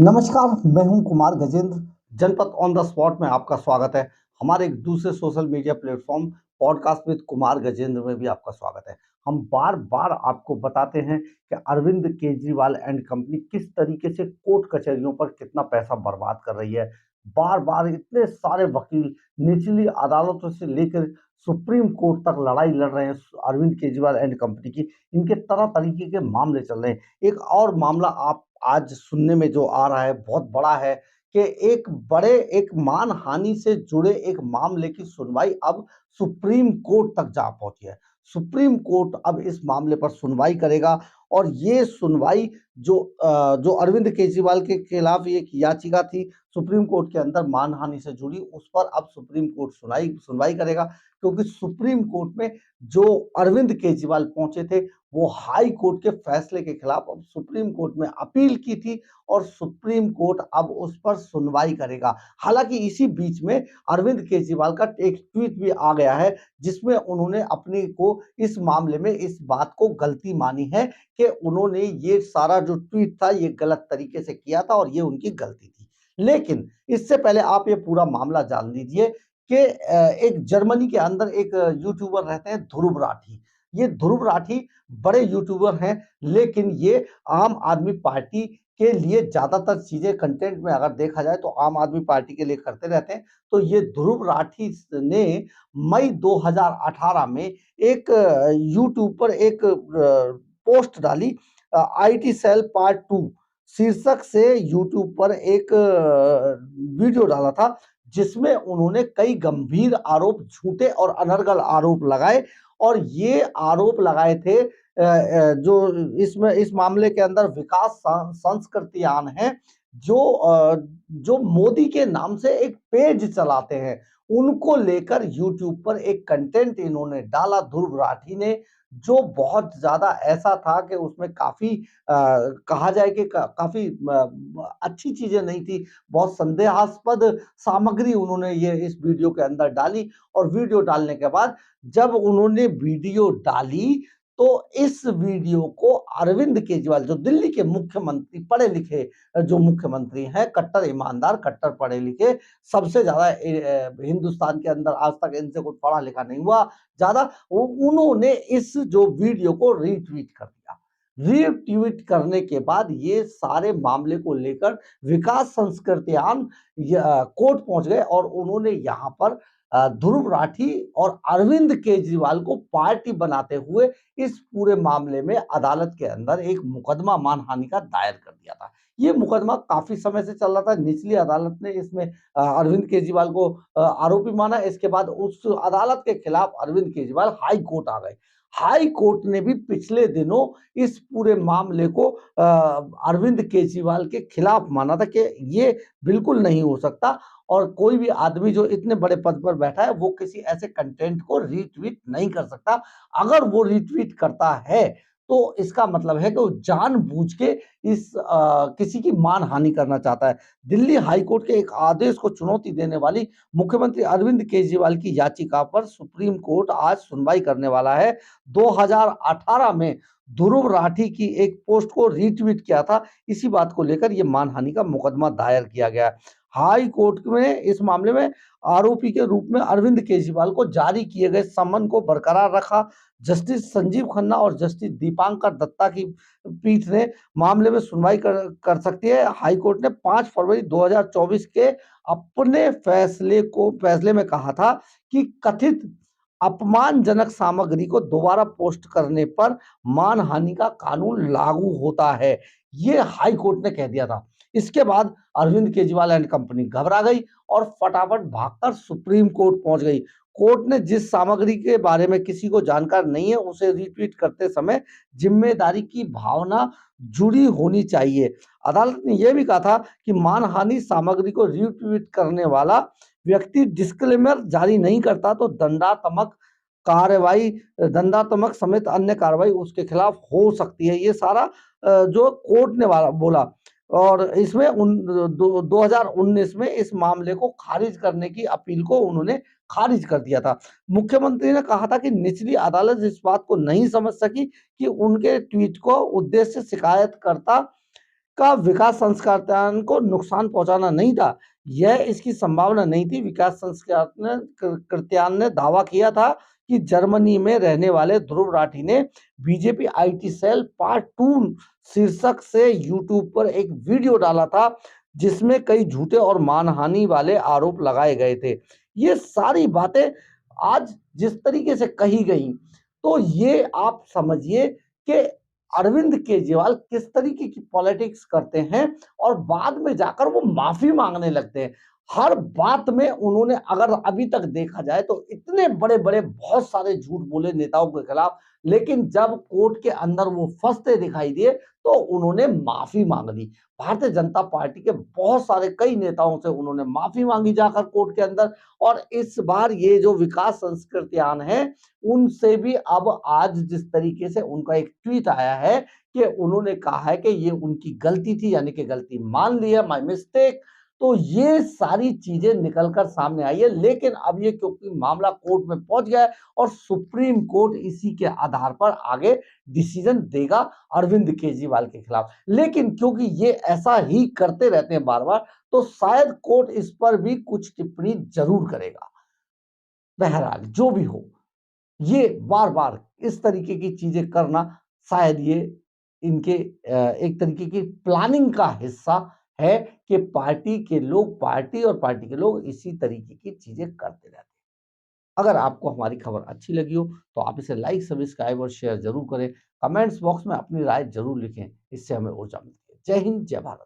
नमस्कार, मैं हूं कुमार गजेंद्र। जनपद ऑन द स्पॉट में आपका स्वागत है। हमारे एक दूसरे social media platform podcast with Kumar Gajendra में भी आपका स्वागत है। हम बार-बार आपको बताते हैं कि अरविंद केजरीवाल एंड कंपनी किस तरीके से कोर्ट कचहरियों पर कितना पैसा बर्बाद कर रही है। बार-बार इतने सारे वकील निचली अदालतों से लेकर सुप्रीम कोर्ट तक लड़ाई लड़ रहे हैं अरविंद केजरीवाल एंड कंपनी की। इनके तरह तरीके के मामले चल रहे हैं। एक और मामला आप आज सुनने में जो आ रहा है बहुत बड़ा है कि एक मानहानि से जुड़े एक मामले की सुनवाई अब सुप्रीम कोर्ट तक जा पहुंची है। सुप्रीम कोर्ट अब इस मामले पर सुनवाई करेगा और ये सुनवाई जो अरविंद केजरीवाल के खिलाफ एक याचिका थी सुप्रीम कोर्ट के अंदर मानहानि से जुड़ी, उस पर अब सुप्रीम कोर्ट सुनवाई करेगा, क्योंकि सुप्रीम कोर्ट में जो अरविंद केजरीवाल पहुंचे थे वो हाई कोर्ट के फैसले के खिलाफ अब सुप्रीम कोर्ट में अपील की थी और सुप्रीम कोर्ट अब उस पर सुनवाई करेगा। हालांकि इसी बीच में अरविंद केजरीवाल का एक ट्वीट भी आ गया है जिसमें उन्होंने अपनी को इस मामले में इस बात को गलती मानी है कि उन्होंने ये सारा जो ट्वीट था ये गलत तरीके से किया था और ये उनकी गलती थी। लेकिन इससे पहले आप ये पूरा मामला जान लीजिए कि एक जर्मनी के अंदर एक यूट्यूबर रहते हैं ध्रुव राठी। ये ध्रुव राठी बड़े यूट्यूबर हैं, लेकिन ये आम आदमी पार्टी के लिए ज्यादातर चीजें कंटेंट में अगर देखा जाए तो आम आदमी पार्टी के लिए करते रहते हैं। तो ये ध्रुव राठी ने मई 2018 में एक यूट्यूब पर एक पोस्ट डाली, आईटी सेल पार्ट 2 शीर्षक से यूट्यूब पर एक वीडियो डाला था जिसमें उन्होंने कई गंभीर आरोप, झूठे और अनर्गल आरोप लगाए और ये आरोप लगाए थे जो इस मामले के अंदर विकास संस्कृतियान है जो मोदी के नाम से एक पेज चलाते हैं, उनको लेकर यूट्यूब पर एक कंटेंट इन्होंने डाला ध्रुव राठी ने, जो बहुत ज्यादा ऐसा था कि उसमें काफी कहा जाए कि काफी अच्छी चीजें नहीं थी। बहुत संदेहास्पद सामग्री उन्होंने ये इस वीडियो के अंदर डाली और वीडियो डालने के बाद जब उन्होंने वीडियो डाली तो इस वीडियो को अरविंद केजरीवाल जो दिल्ली के मुख्यमंत्री, पढ़े लिखे जो मुख्यमंत्री हैं, कट्टर ईमानदार, कट्टर पढ़े लिखे, सबसे ज्यादा हिंदुस्तान के अंदर आज तक इनसे कुछ पढ़ा लिखा नहीं हुआ ज्यादा, उन्होंने इस जो वीडियो को रीट्वीट कर दिया। रीट्वीट करने के बाद ये सारे मामले को लेकर विकास संस्कृतियान कोर्ट पहुंच गए और उन्होंने यहाँ पर ध्रुव राठी और अरविंद केजरीवाल को पार्टी बनाते हुए इस पूरे मामले में अदालत के अंदर एक मुकदमा मानहानि का दायर कर दिया था। ये मुकदमा काफी समय से चल रहा था। निचली अदालत ने इसमें अरविंद केजरीवाल को आरोपी माना। इसके बाद उस अदालत के खिलाफ अरविंद केजरीवाल हाई कोर्ट आ गए। हाई कोर्ट ने भी पिछले दिनों इस पूरे मामले को अरविंद केजरीवाल के खिलाफ माना था कि ये बिल्कुल नहीं हो सकता और कोई भी आदमी जो इतने बड़े पद पर बैठा है वो किसी ऐसे कंटेंट को रीट्वीट नहीं कर सकता। अगर वो रीट्वीट करता है तो इसका मतलब है कि वो जानबूझ के किसी की मानहानि करना चाहता है। दिल्ली हाई कोर्ट के एक आदेश को चुनौती देने वाली मुख्यमंत्री अरविंद केजरीवाल की याचिका पर सुप्रीम कोर्ट आज सुनवाई करने वाला है। 2018 में ध्रुव राठी की एक पोस्ट को रीट्वीट किया था। इसी बात को लेकर ये मानहानि का मुकदमा दायर किया गया है। हाई कोर्ट में इस मामले में आरोपी के रूप में अरविंद केजरीवाल को जारी किए गए समन को बरकरार रखा। जस्टिस संजीव खन्ना और जस्टिस दीपांकर दत्ता की पीठ ने मामले में सुनवाई कर सकती है। हाई कोर्ट ने 5 फरवरी 2024 के अपने फैसले में कहा था कि कथित अपमानजनक सामग्री को दोबारा पोस्ट करने पर मानहानि का कानून लागू होता है। ये हाई कोर्ट ने कह दिया था। इसके बाद अरविंद केजरीवाल एंड कंपनी घबरा गई और फटाफट भागकर सुप्रीम कोर्ट पहुंच गई। कोर्ट ने जिस सामग्री के बारे में किसी को जानकार नहीं है उसे रीट्वीट करते समय जिम्मेदारी की भावना जुड़ी होनी चाहिए। अदालत ने यह भी कहा था कि मानहानि सामग्री को रीट्वीट करने वाला व्यक्ति डिस्क्लेमर जारी नहीं करता तो दंडात्मक समेत अन्य कार्रवाई उसके खिलाफ हो सकती है। ये सारा जो कोर्ट ने बोला और इसमें 2019 में इस मामले को खारिज करने की अपील को उन्होंने खारिज कर दिया था। मुख्यमंत्री ने कहा था कि निचली अदालत इस बात को नहीं समझ सकी कि उनके ट्वीट को उद्देश्य शिकायतकर्ता का विकास संस्कृत्यान को नुकसान पहुंचाना नहीं था, यह इसकी संभावना नहीं थी। विकास कृत्यान ने दावा किया था कि जर्मनी में रहने वाले ध्रुव राठी ने बीजेपी आईटी सेल पार्ट 2 शीर्षक से यूट्यूब पर एक वीडियो डाला था, जिसमें कई झूठे और मानहानि वाले आरोप लगाए गए थे। ये सारी बातें आज जिस तरीके से कही गई, तो ये आप समझिए कि अरविंद केजरीवाल किस तरीके की पॉलिटिक्स करते हैं और बाद में जाकर वो माफी मांगने लगते हैं। हर बात में उन्होंने, अगर अभी तक देखा जाए तो इतने बड़े-बड़े बहुत सारे झूठ बोले नेताओं के खिलाफ, लेकिन जब कोर्ट के अंदर वो फंसते दिखाई दिए तो उन्होंने माफी मांग ली। भारतीय जनता पार्टी के बहुत सारे कई नेताओं से उन्होंने माफी मांगी जाकर कोर्ट के अंदर, और इस बार ये जो विकास संस्कृत्यान है उनसे भी अब आज जिस तरीके से उनका एक ट्वीट आया है कि उन्होंने कहा है कि ये उनकी गलती थी, यानी कि गलती मान ली है, माय मिस्टेक। तो ये सारी चीजें निकलकर सामने आई है, लेकिन अब ये क्योंकि मामला कोर्ट में पहुंच गया है और सुप्रीम कोर्ट इसी के आधार पर आगे डिसीजन देगा अरविंद केजरीवाल के खिलाफ। लेकिन क्योंकि ये ऐसा ही करते रहते हैं बार बार, तो शायद कोर्ट इस पर भी कुछ टिप्पणी जरूर करेगा। बहरहाल जो भी हो, ये बार बार इस तरीके की चीजें करना शायद ये इनके एक तरीके की प्लानिंग का हिस्सा है कि पार्टी के लोग, पार्टी और पार्टी के लोग इसी तरीके की चीजें करते रहते हैं। अगर आपको हमारी खबर अच्छी लगी हो तो आप इसे लाइक, सब्सक्राइब और शेयर जरूर करें। कमेंट्स बॉक्स में अपनी राय जरूर लिखें, इससे हमें ऊर्जा मिलती है। जय हिंद, जय भारत।